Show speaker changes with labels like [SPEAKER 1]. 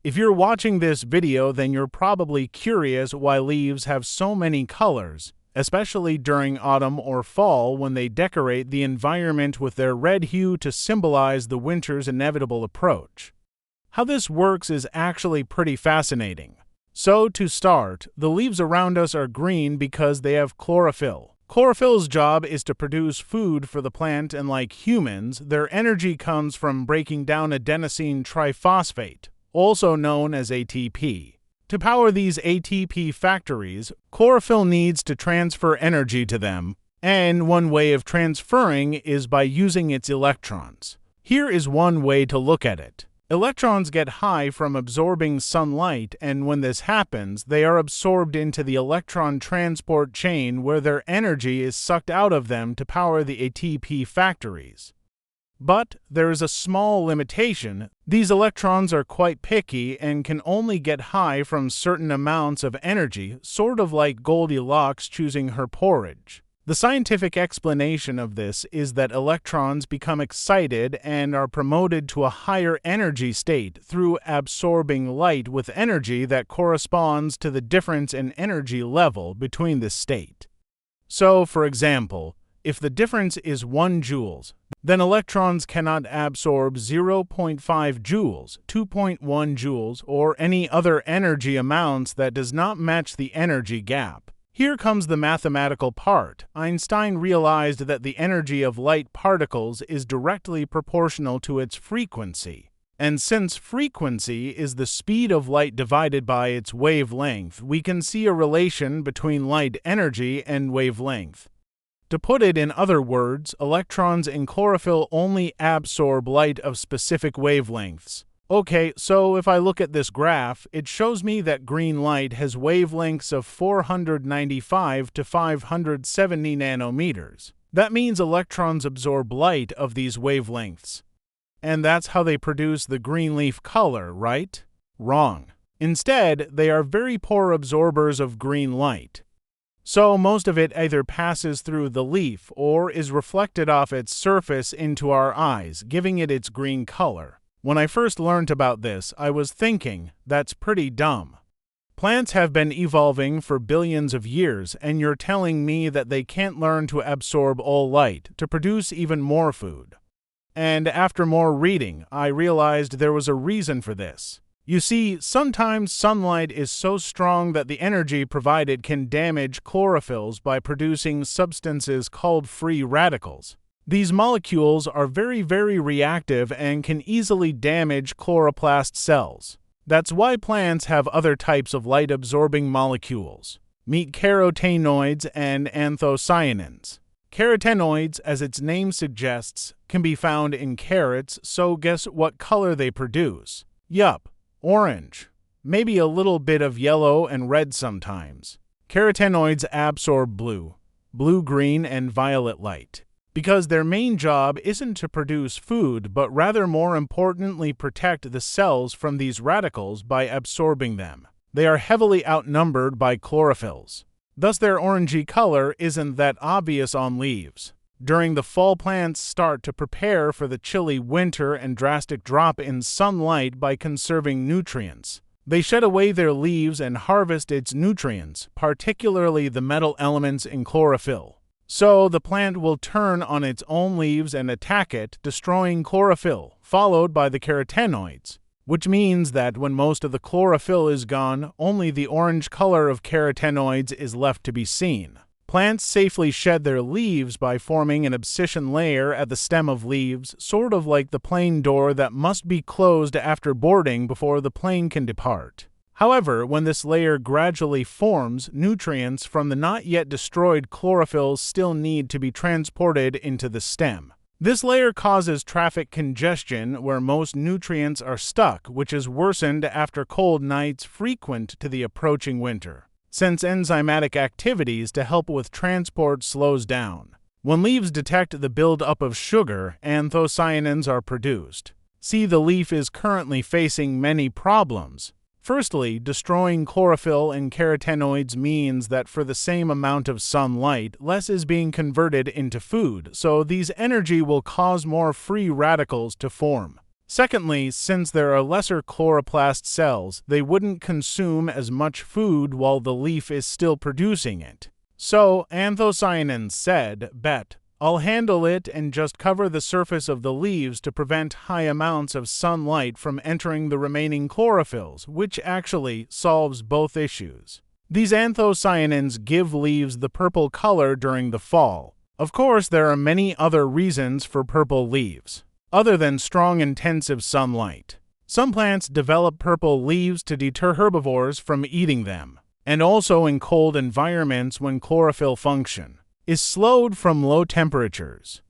[SPEAKER 1] If you're watching this video, then you're probably curious why leaves have so many colors, especially during autumn or fall when they decorate the environment with their red hue to symbolize the winter's inevitable approach. How this works is actually pretty fascinating. So, to start, the leaves around us are green because they have chlorophyll. Chlorophyll's job is to produce food for the plant, and like humans, their energy comes from breaking down adenosine triphosphate, also known as ATP. To power these ATP factories, chlorophyll needs to transfer energy to them, and one way of transferring is by using its electrons. Here is one way to look at it. Electrons get high from absorbing sunlight, and when this happens, they are absorbed into the electron transport chain where their energy is sucked out of them to power the ATP factories. But there is a small limitation. These electrons are quite picky and can only get high from certain amounts of energy, sort of like Goldilocks choosing her porridge. The scientific explanation of this is that electrons become excited and are promoted to a higher energy state through absorbing light with energy that corresponds to the difference in energy level between this state. So, for example, if the difference is 1 joules, then electrons cannot absorb 0.5 joules, 2.1 joules, or any other energy amounts that does not match the energy gap. Here comes the mathematical part. Einstein realized that the energy of light particles is directly proportional to its frequency. And since frequency is the speed of light divided by its wavelength, we can see a relation between light energy and wavelength. To put it in other words, electrons in chlorophyll only absorb light of specific wavelengths. Okay, so if I look at this graph, it shows me that green light has wavelengths of 495 to 570 nanometers. That means electrons absorb light of these wavelengths. And that's how they produce the green leaf color, right? Wrong. Instead, they are very poor absorbers of green light. So most of it either passes through the leaf or is reflected off its surface into our eyes, giving it its green color. When I first learned about this, I was thinking, that's pretty dumb. Plants have been evolving for billions of years, and you're telling me that they can't learn to absorb all light to produce even more food. And after more reading, I realized there was a reason for this. You see, sometimes sunlight is so strong that the energy provided can damage chlorophylls by producing substances called free radicals. These molecules are very reactive and can easily damage chloroplast cells. That's why plants have other types of light-absorbing molecules. Meet carotenoids and anthocyanins. Carotenoids, as its name suggests, can be found in carrots, so guess what color they produce? Yup. Orange, maybe a little bit of yellow and red sometimes. Carotenoids absorb blue, green, and violet light, because their main job isn't to produce food, but rather more importantly protect the cells from these radicals by absorbing them. They are heavily outnumbered by chlorophylls. Thus their orangey color isn't that obvious on leaves. During the fall, plants start to prepare for the chilly winter and drastic drop in sunlight by conserving nutrients. They shed away their leaves and harvest its nutrients, particularly the metal elements in chlorophyll. So the plant will turn on its own leaves and attack it, destroying chlorophyll, followed by the carotenoids, which means that when most of the chlorophyll is gone, only the orange color of carotenoids is left to be seen. Plants safely shed their leaves by forming an abscission layer at the stem of leaves, sort of like the plane door that must be closed after boarding before the plane can depart. However, when this layer gradually forms, nutrients from the not yet destroyed chlorophyll still need to be transported into the stem. This layer causes traffic congestion where most nutrients are stuck, which is worsened after cold nights frequent to the approaching winter, since enzymatic activities to help with transport slows down. When leaves detect the buildup of sugar, anthocyanins are produced. See, the leaf is currently facing many problems. Firstly, destroying chlorophyll and carotenoids means that for the same amount of sunlight, less is being converted into food, so these energy will cause more free radicals to form. Secondly, since there are lesser chloroplast cells, they wouldn't consume as much food while the leaf is still producing it. So, anthocyanins said, "Bet, I'll handle it and just cover the surface of the leaves to prevent high amounts of sunlight from entering the remaining chlorophylls," which actually solves both issues. These anthocyanins give leaves the purple color during the fall. Of course, there are many other reasons for purple leaves, other than strong intensive sunlight. Some plants develop purple leaves to deter herbivores from eating them, and also in cold environments when chlorophyll function is slowed from low temperatures.